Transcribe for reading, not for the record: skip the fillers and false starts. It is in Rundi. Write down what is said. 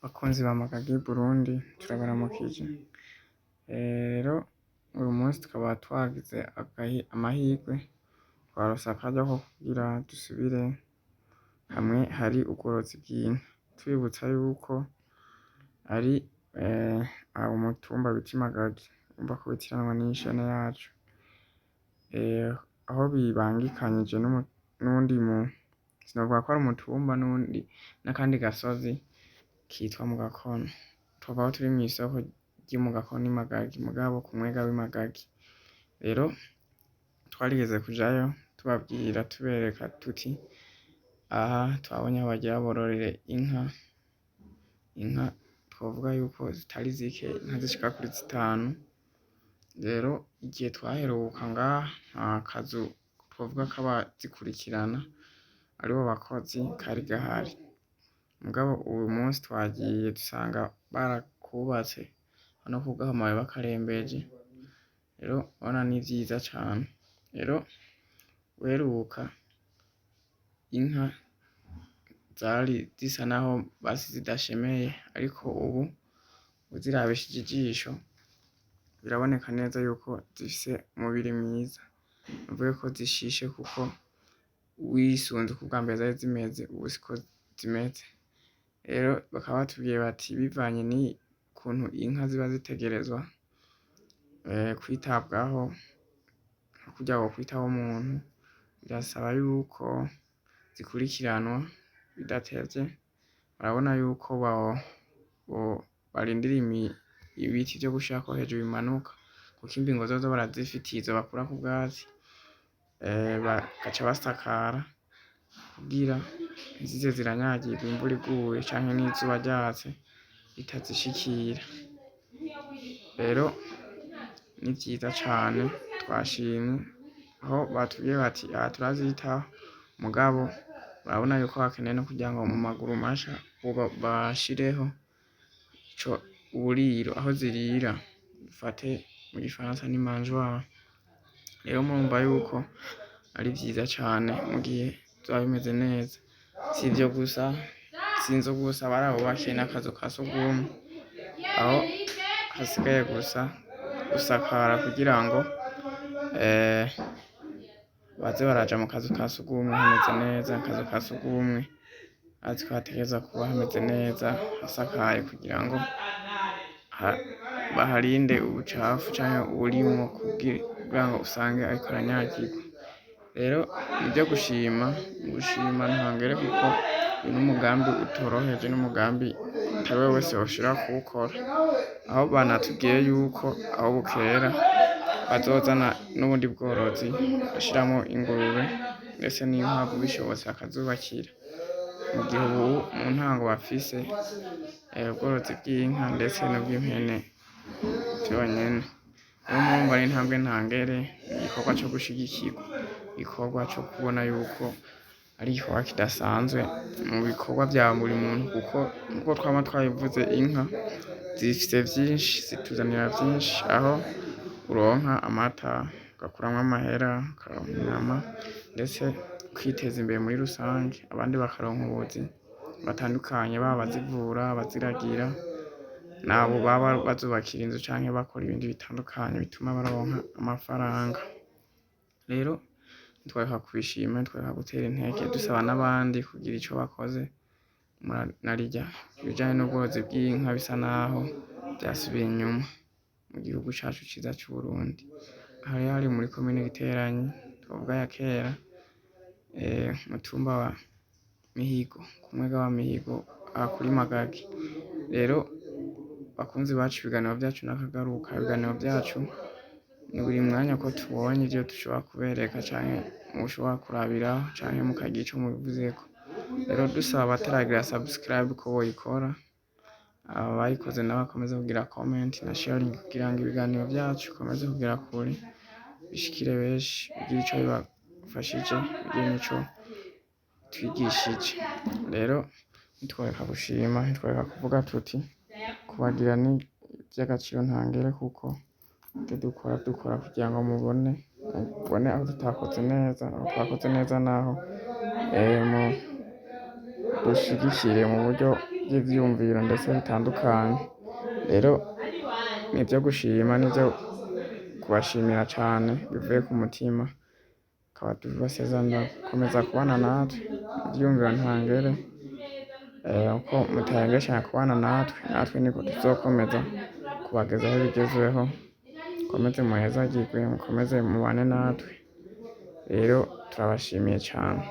Bakunzi ba Magagi Burundi turabaramukije. Rero uyu munsi tukaba twagize amahirwe twaronse akaryo ko kugira dusubire hamwe hari ubworozi bw'inka, tubibutsa yuko ari umutumba bita Magagi ugomba kubitiranwa n'ishene yacu, aho bibangikanyije n'uwundi sinovuga ko ari umutumba n'akandi gasozi kitwa mu Gakono. Twumva ko turi mw'isoko ry'i mu Gakono i Magagi mugabo ku mwega w'i Magagi. Rero twarigeze kujayo tubabwira tubereka tuti aha twabonye aho bagira bororere inka twovuga yuko zitari zike, inka zishika kuri zitanu. Rero igihe twaheruka ngaha nta kazu twovuga k'abazikurikirana aribo bakozi kari gahari, mugabo uyu munsi twagiye dusanga barakubatse no kugahamaye bakarembeje. Rero urabona ni vyiza cane. Rero uheruka inka zari zisa naho basi zidashemeye, ariko ubu uzirabishije ijisho biraboneka neza yuko zifise umubiri mwiza, bivuye ko zishishe kuko wisunze uko ubwambere zari zimeze ubu siko zimeze. Rero bakaba batubwiye bati bivanye n'ukuntu inka ziba zitegerezwa kwitabwaho kurya bokwitaho umuntu, birasaba yuko zikurikiranwa bidatevye. Barabona yuko barindira ibiti vyo gushirako hejuru bimanuka, kuko imbingo zozo barazifitiye izo bakurako ubwatsi, bagaca basakara kugira ntizize ziranyagirwa imvura iguye canke n'izuba ryatse ritazishikira. Rero ni vyiza cane twashimye aho batubwiye bati aha turazitaho, mugabo barabona yuko hakenewe no kugira ngo mu maguru masha bashireho uburiro aho zirira, dufate mu gifaransa ni mangeoire. Rero murumva yuko ari vyiza cane mu gihe vyoba bimeze neza. Sivyo gusa, sinzo gusa barabubakiye n'akazu ka sugumwe, aho hasigaye gusa gusakara kugira ngo baze baraja mu kazu ka sugumwe hameze neza. Akazu ka sugumwe azi ko hategerezwa kuba hameze neza hasakaye kugira ngo baharinde ubucafu canke uburimwo kugira ngo usange ariko aranyagirwa. Rero nivyo gushima ntangere kuko uyu n'umugambi utoroheje, n'umugambi atari we wese yoshobora kuwukora, aho banatubwiye yuko aho bukera bazozana n'ubundi bworozi bashiramwo ingurube ndetse n'inkwavu bishobotse bakazubakira, mu gihe ubu mu ntango bafise ubworozi bw'inka ndetse n'ubw'impene vyonyene. Rero murumva ari intambwe ntangere, igikorwa co gushigikirwa, igikorwa co kubona yuko ari igikorwa kidasanzwe mu bikorwa vya buri muntu, kuko nkuko twama twabivuze inka zifise vyinshi, zituzanira vyinshi, aho uronka amata, ugakuramwo amahera, ukaronka inyama, ndetse ukiteza imbere muri rusange. Abandi bakaronka ubuzi batandukanye, baba abazivura, abaziragira, nabo baba bazubakira inzu canke bakora ibindi bitandukanye bituma baronka amafaranga. Rero ntitworeka kubishima, ntitworeka gutera intege, dusaba n'abandi kugira ico bakoze narirya ibijanye n'ubworozi bw'inka bisa naho vyasubiye inyuma mu gihugu cacu ciza c'Uburundi. Aha rero hari muri komine Giteranyi twovuga ya kera, umutumba wa Mihigo, ku mwega wa Mihigo aha kuri Magagi. Rero bakunzi bacu, ibiganiro vyacu nakagaruka. Ibiganiro vyacu ni buri mwanya ko tubonye ivyo dushobora kubereka canke mushobora kurabiraho canke mukagira ico mubivuzeko. Rero dusaba abataragira subscribe ko boyikora, abayikoze nabo bakomeze kugira comment na sharing kugira ngo ibiganiro vyacu bikomeze kugera kure, bishikire benshi, bigire ico bibafashije, bigire n'ico twigishije. Rero ntitworeka gushima, ntitworeka kuvuga tuti kubagira ni ivy'agaciro ntangere, kuko ivyo dukora kugira ngo mubone aho tutakoze neza, aho twakoze neza naho dushigikire mu buryo by'ivyumviro ndetse bitandukanye. Rero nivyo gushima, nivyo kubashimira cane bivuye ku mutima, tukaba tubasezeranya gukomeza kubana natwe, ivyiyumviro ntangere, uko mutahengeshanya kubana natwe niko tuzokomeza kubagezaho ibigezweho. Mukomeze muhezagirwe, mukomeze mubane natwe, rero turabashimiye cane.